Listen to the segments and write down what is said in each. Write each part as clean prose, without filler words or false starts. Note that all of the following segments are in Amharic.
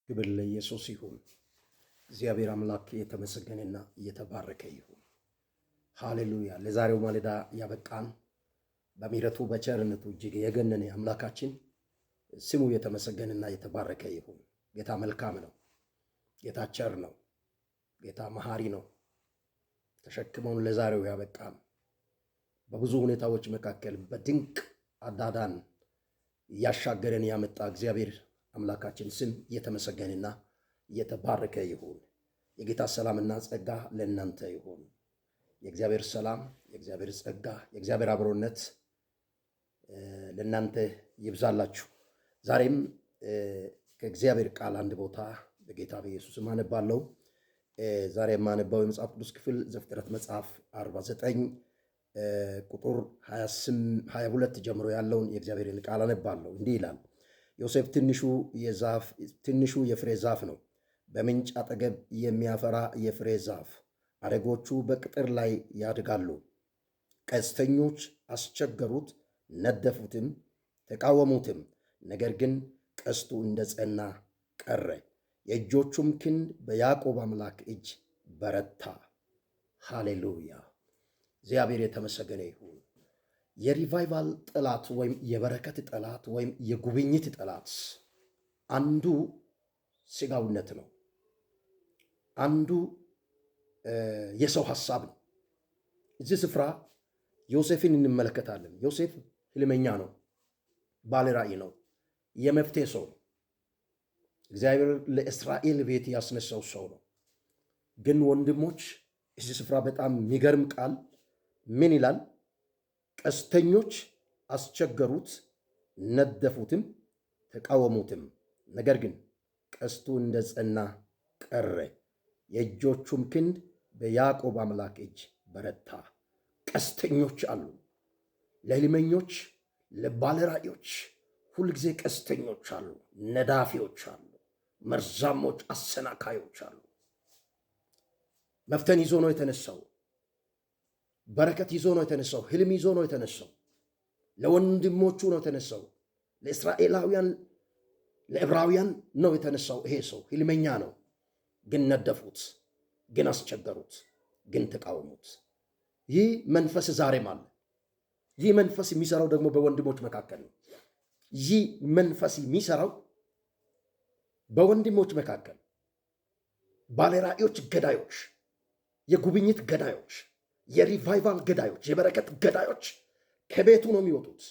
ክብር ለኢየሱስ ይሁን። እግዚአብሔር አምላክ የተመሰገነና የተባረከ ይሁን። ሃሌሉያ። ለዛሬው ማለዳ ያበቃን በምሕረቱ በቸርነቱ እጅግ የገነነ አምላካችን ስሙ የተመሰገነና የተባረከ ይሁን። ጌታ መልካም ነው። ጌታ ቸር ነው። ጌታ መሐሪ ነው። ተሸክመውን ለዛሬው ያበቃን በብዙ ሁኔታዎች መካከል በድንቅ አዳዳን እያሻገረን ያመጣ እግዚአብሔር አምላካችን ስም የተመሰገነና የተባረከ ይሁን። የጌታ ሰላምና ጸጋ ለእናንተ ይሁን። የእግዚአብሔር ሰላም፣ የእግዚአብሔር ጸጋ፣ የእግዚአብሔር አብሮነት ለእናንተ ይብዛላችሁ። ዛሬም ከእግዚአብሔር ቃል አንድ ቦታ በጌታ በኢየሱስ አነባለሁ። ዛሬ የማነባው የመጽሐፍ ቅዱስ ክፍል ዘፍጥረት መጽሐፍ 49 ቁጥር 22 ጀምሮ ያለውን የእግዚአብሔርን ቃል አነባለሁ። እንዲህ ይላል። ዮሴፍ ትንሹ የፍሬ ዛፍ ነው፣ በምንጭ አጠገብ የሚያፈራ የፍሬ ዛፍ። አደጎቹ በቅጥር ላይ ያድጋሉ። ቀስተኞች አስቸገሩት፣ ነደፉትም፣ ተቃወሙትም። ነገር ግን ቀስቱ እንደ ጸና ቀረ፣ የእጆቹም ክንድ በያዕቆብ አምላክ እጅ በረታ። ሃሌሉያ! እግዚአብሔር የተመሰገነ ይሁን። የሪቫይቫል ጠላት ወይም የበረከት ጠላት ወይም የጉብኝት ጠላት አንዱ ስጋዊነት ነው። አንዱ የሰው ሐሳብ ነው። እዚህ ስፍራ ዮሴፍን እንመለከታለን። ዮሴፍ ህልመኛ ነው፣ ባለ ራእይ ነው፣ የመፍትሄ ሰው ነው። እግዚአብሔር ለእስራኤል ቤት ያስነሳው ሰው ነው። ግን ወንድሞች፣ እዚህ ስፍራ በጣም የሚገርም ቃል ምን ይላል? ቀስተኞች አስቸገሩት፣ ነደፉትም፣ ተቃወሙትም። ነገር ግን ቀስቱ እንደ ጸና ቀረ፣ የእጆቹም ክንድ በያዕቆብ አምላክ እጅ በረታ። ቀስተኞች አሉ። ለህልመኞች፣ ለባለራእዮች ሁልጊዜ ቀስተኞች አሉ፣ ነዳፊዎች አሉ፣ መርዛሞች፣ አሰናካዮች አሉ። መፍተን ይዞ ነው የተነሳው። በረከት ይዞ ነው የተነሳው። ህልም ይዞ ነው የተነሳው። ለወንድሞቹ ነው የተነሳው። ለእስራኤላውያን፣ ለዕብራውያን ነው የተነሳው። ይሄ ሰው ህልመኛ ነው። ግን ነደፉት፣ ግን አስቸገሩት፣ ግን ተቃወሙት። ይህ መንፈስ ዛሬም አለ። ይህ መንፈስ የሚሰራው ደግሞ በወንድሞች መካከል ነው። ይህ መንፈስ የሚሰራው በወንድሞች መካከል ባለራእዮች፣ ገዳዮች፣ የጉብኝት ገዳዮች፣ የሪቫይቫል ገዳዮች፣ የበረከት ገዳዮች ከቤቱ ነው የሚወጡት።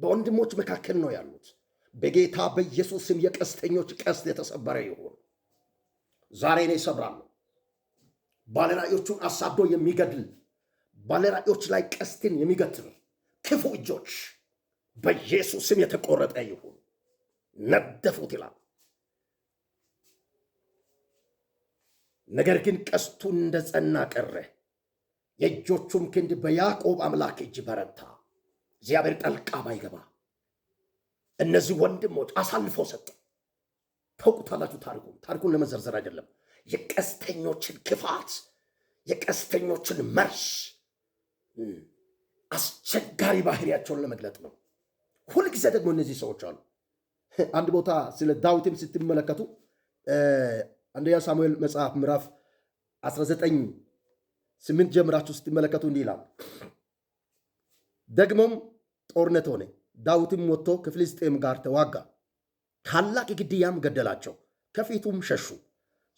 በወንድሞች መካከል ነው ያሉት። በጌታ በኢየሱስ ስም የቀስተኞች ቀስት የተሰበረ ይሁን። ዛሬ እኔ እሰብራለሁ። ባለራእዮቹን አሳዶ የሚገድል ባለራእዮች ላይ ቀስትን የሚገትር ክፉ እጆች በኢየሱስ ስም የተቆረጠ ይሁን። ነደፉት ይላል። ነገር ግን ቀስቱ እንደ ጸና ቀረ፣ የእጆቹም ክንድ በያዕቆብ አምላክ እጅ በረታ። እግዚአብሔር ጠልቃ ባይገባ እነዚህ ወንድሞች አሳልፎ ሰጠ። ታውቁታላችሁ። ታሪኩን ለመዘርዘር አይደለም። የቀስተኞችን ክፋት፣ የቀስተኞችን መርዝ፣ አስቸጋሪ ባህሪያቸውን ለመግለጥ ነው። ሁልጊዜ ደግሞ እነዚህ ሰዎች አሉ። አንድ ቦታ ስለ ዳዊትም ስትመለከቱ አንደኛ ሳሙኤል መጽሐፍ ምዕራፍ 19:8 ጀምራችሁ ስትመለከቱ እንዲህ ይላል። ደግሞም ጦርነት ሆነ፣ ዳዊትም ወጥቶ ከፍልስጤም ጋር ተዋጋ፣ ታላቅ ግድያም ገደላቸው፣ ከፊቱም ሸሹ።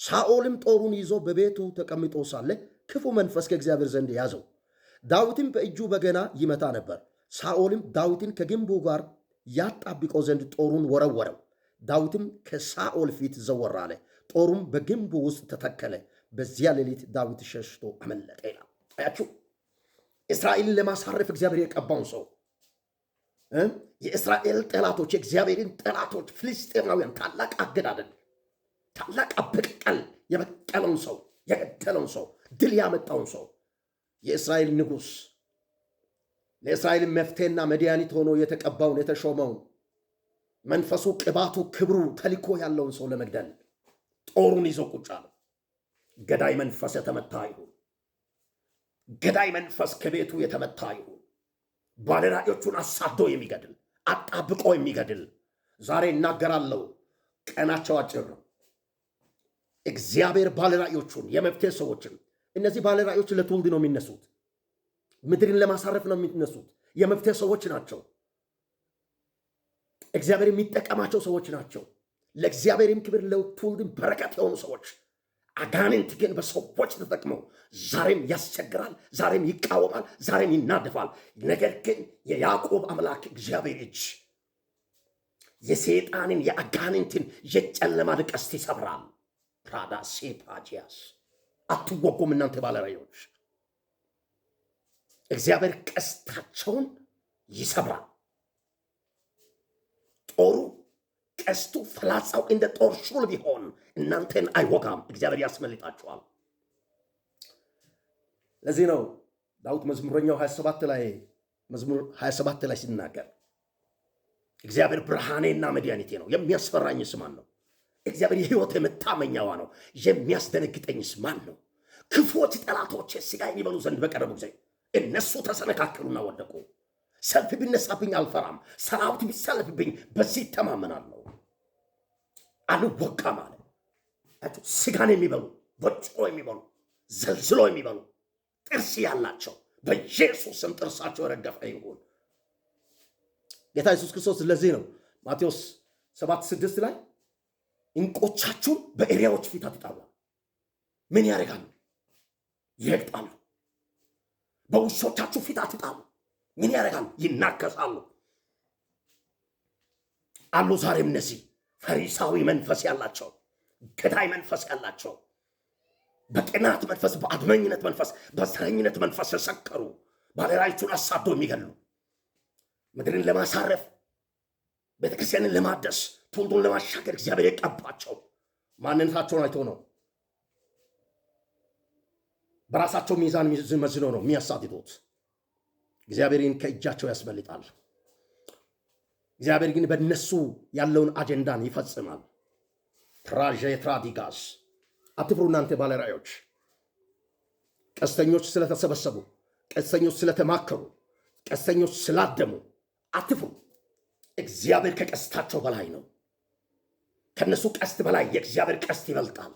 ሳኦልም ጦሩን ይዞ በቤቱ ተቀምጦ ሳለ ክፉ መንፈስ ከእግዚአብሔር ዘንድ ያዘው። ዳዊትም በእጁ በገና ይመታ ነበር። ሳኦልም ዳዊትን ከግንቡ ጋር ያጣብቀው ዘንድ ጦሩን ወረወረው። ዳዊትም ከሳኦል ፊት ዘወር አለ፣ ጦሩም በግንቡ ውስጥ ተተከለ። በዚያ ሌሊት ዳዊት ሸሽቶ አመለጠ ይላል። አያችሁ፣ እስራኤልን ለማሳረፍ እግዚአብሔር የቀባውን ሰው የእስራኤል ጠላቶች፣ የእግዚአብሔርን ጠላቶች ፍልስጤማውያን ታላቅ አገዳደል፣ ታላቅ አበቀል የበቀለውን ሰው፣ የገደለውን ሰው፣ ድል ያመጣውን ሰው፣ የእስራኤል ንጉሥ፣ ለእስራኤል መፍትሄና መድኃኒት ሆኖ የተቀባውን የተሾመውን መንፈሱ፣ ቅባቱ፣ ክብሩ ተልኮ ያለውን ሰው ለመግደል ጦሩን ይዞ ቁጭ አለ። ገዳይ መንፈስ የተመታ ይሁን። ገዳይ መንፈስ ከቤቱ የተመታ ይሁን። ባለራእዮቹን አሳዶ የሚገድል፣ አጣብቆ የሚገድል ዛሬ እናገራለሁ። ቀናቸው አጭር ነው። እግዚአብሔር ባለራእዮቹን የመፍትሄ ሰዎችን እነዚህ ባለራእዮች ለትውልድ ነው የሚነሱት። ምድርን ለማሳረፍ ነው የሚነሱት። የመፍትሄ ሰዎች ናቸው። እግዚአብሔር የሚጠቀማቸው ሰዎች ናቸው። ለእግዚአብሔርም ክብር ለትውልድም በረከት የሆኑ ሰዎች። አጋንንት ግን በሰዎች ተጠቅመው ዛሬም ያስቸግራል፣ ዛሬም ይቃወማል፣ ዛሬም ይናደፋል። ነገር ግን የያዕቆብ አምላክ እግዚአብሔር እጅ የሰይጣንን የአጋንንትን የጨለማ ቀስት ይሰብራል። ፕራዳ ሴፓጂያስ አትወጉም እናንተ ባለራእዮች። እግዚአብሔር ቀስታቸውን ይሰብራል። ጦሩ ቀስቱ ፍላጻው እንደ ጦር ሹል ቢሆን እናንተን አይወጋም፣ እግዚአብሔር ያስመልጣችኋል። ለዚህ ነው ዳዊት መዝሙረኛው 27 ላይ ሲናገር እግዚአብሔር ብርሃኔና መድኃኒቴ ነው፣ የሚያስፈራኝስ ማን ነው? እግዚአብሔር የሕይወት መታመኛዋ ነው፣ የሚያስደነግጠኝስ ማን ነው? ክፉዎች ጠላቶቼ ሥጋ የሚበሉ ዘንድ በቀረቡ ጊዜ እነሱ ተሰነካከሉና ወደቁ። ሰልፍ ቢነሳብኝ አልፈራም፣ ሰራዊት ቢሰለፍብኝ በዚህ እተማመናለሁ። አልወጋም አለ። ሥጋን የሚበሉ ወጭቆ የሚበሉ ዘልዝሎ የሚበሉ ጥርስ ያላቸው በኢየሱስ ስም ጥርሳቸው የረገፈ ይሁን። ጌታ ኢየሱስ ክርስቶስ ለዚህ ነው ማቴዎስ 7:6 ላይ እንቆቻችሁን በእሪያዎች ፊት አትጣሉ። ምን ያደርጋሉ? ይረግጣሉ። በውሾቻችሁ ፊት አትጣሉ። ምን ያደርጋሉ? ይናከሳሉ። አሉ ዛሬም እነዚህ ፈሪሳዊ መንፈስ ያላቸው፣ ገዳይ መንፈስ ያላቸው፣ በቅናት መንፈስ፣ በአድመኝነት መንፈስ፣ በዘረኝነት መንፈስ የሰከሩ ባለራእዮቹን አሳዶ የሚገሉ ምድርን ለማሳረፍ ቤተክርስቲያንን ለማደስ ትውልዱን ለማሻገር እግዚአብሔር የቀባቸው ማንነታቸውን አይቶ ነው። በራሳቸው ሚዛን መዝኖ ነው የሚያሳድዱት። እግዚአብሔርን ከእጃቸው ያስመልጣል። እግዚአብሔር ግን በእነሱ ያለውን አጀንዳን ይፈጽማል። ትራዲጋስ አትፍሩ እናንተ ባለራእዮች። ቀስተኞች ስለተሰበሰቡ፣ ቀስተኞች ስለተማከሩ፣ ቀስተኞች ስላደሙ አትፍሩ። እግዚአብሔር ከቀስታቸው በላይ ነው። ከነሱ ቀስት በላይ የእግዚአብሔር ቀስት ይበልጣል።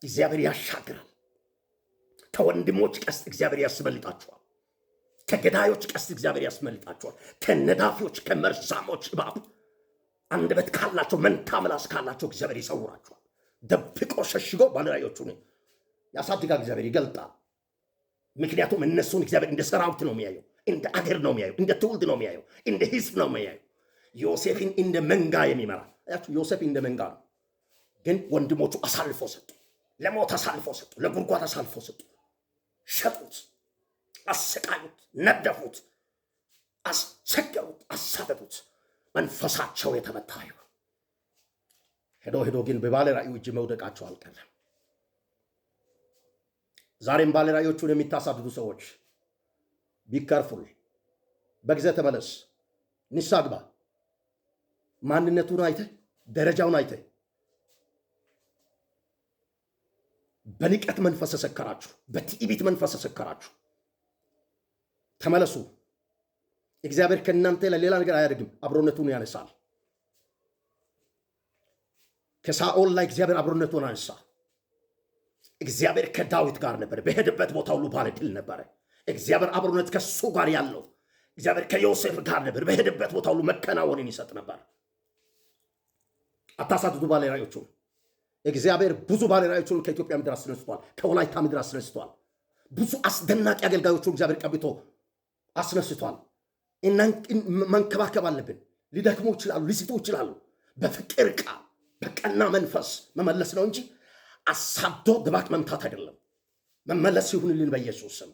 እግዚአብሔር ያሻግራል። ከወንድሞች ቀስት እግዚአብሔር ያስመልጣቸዋል። ከገዳዮች ቀስት እግዚአብሔር ያስመልጣቸዋል። ከነዳፊዎች፣ ከመርዛሞች እባብ አንደበት ካላቸው፣ መንታ ምላስ ካላቸው እግዚአብሔር ይሰውራቸዋል። ደብቆ ሸሽጎ ባለራእዮቹን ያሳድጋል። እግዚአብሔር ይገልጣል። ምክንያቱም እነሱን እግዚአብሔር እንደ ሰራዊት ነው የሚያየው፣ እንደ አገር ነው የሚያየው፣ እንደ ትውልድ ነው የሚያየው፣ እንደ ሕዝብ ነው የሚያየው። ዮሴፍን እንደ መንጋ የሚመራ ዮሴፍ እንደ መንጋ ነው። ግን ወንድሞቹ አሳልፎ ሰጡ፣ ለሞት አሳልፎ ሰጡ፣ ለጉድጓድ አሳልፎ ሰጡ፣ ሸጡት፣ አሰቃዩት፣ ነደፉት፣ አስቸገሩት፣ አሳደዱት። መንፈሳቸው የተመታ ይሁን። ሄዶ ግን በባለራእዩ እጅ መውደቃቸው አልቀረም። ዛሬም ባለራእዮቹን የሚታሳድዱ ሰዎች ቢከርፉል፣ በጊዜ ተመለስ፣ ንስሐ ግባ። ማንነቱን አይተ፣ ደረጃውን አይተ በንቀት መንፈስ ሰከራችሁ፣ በትዕቢት መንፈስ ሰከራችሁ። ተመለሱ። እግዚአብሔር ከእናንተ ለሌላ ነገር አያደርግም፣ አብሮነቱን ያነሳል። ከሳኦል ላይ እግዚአብሔር አብሮነቱን አነሳ። እግዚአብሔር ከዳዊት ጋር ነበር፣ በሄደበት ቦታ ሁሉ ባለ ድል ነበረ። እግዚአብሔር አብሮነት ከሱ ጋር ያለው እግዚአብሔር ከዮሴፍ ጋር ነበር፣ በሄደበት ቦታ ሁሉ መከናወንን ይሰጥ ነበር። አታሳድዱ ባለራእዮቹን። እግዚአብሔር ብዙ ባለራእዮቹን ከኢትዮጵያ ምድር አስነስቷል፣ ከወላይታ ምድር አስነስቷል። ብዙ አስደናቂ አገልጋዮቹን እግዚአብሔር ቀብቶ አስነስቷል። መንከባከብ አለብን። ሊደክሙ ይችላሉ፣ ሊስቱ ይችላሉ። በፍቅር ቃል በቀና መንፈስ መመለስ ነው እንጂ አሳዶ ድባቅ መምታት አይደለም። መመለስ ይሁንልን በኢየሱስ ስም።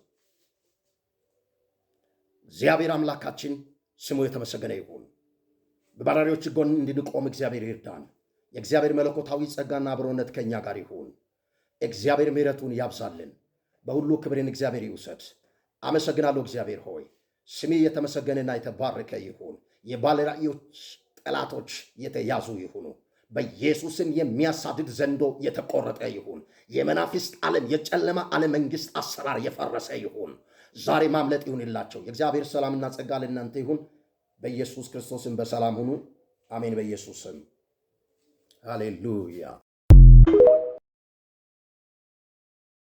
እግዚአብሔር አምላካችን ስሙ የተመሰገነ ይሁን። በባለራእዮች ጎን እንድንቆም እግዚአብሔር ይርዳን። የእግዚአብሔር መለኮታዊ ጸጋና አብሮነት ከእኛ ጋር ይሁን። እግዚአብሔር ምሕረቱን ያብዛልን። በሁሉ ክብርን እግዚአብሔር ይውሰድ። አመሰግናለሁ እግዚአብሔር ሆይ፣ ስሜ የተመሰገነና የተባረከ ይሁን። የባለራእዮች ጠላቶች የተያዙ ይሁኑ። በኢየሱስም የሚያሳድድ ዘንዶ የተቆረጠ ይሁን። የመናፍስት ዓለም የጨለማ ዓለም መንግሥት አሰራር የፈረሰ ይሁን። ዛሬ ማምለጥ ይሁንላቸው። የእግዚአብሔር ሰላምና ጸጋ ለእናንተ ይሁን። በኢየሱስ ክርስቶስም በሰላም ሁኑ። አሜን። በኢየሱስም ሃሌሉያ።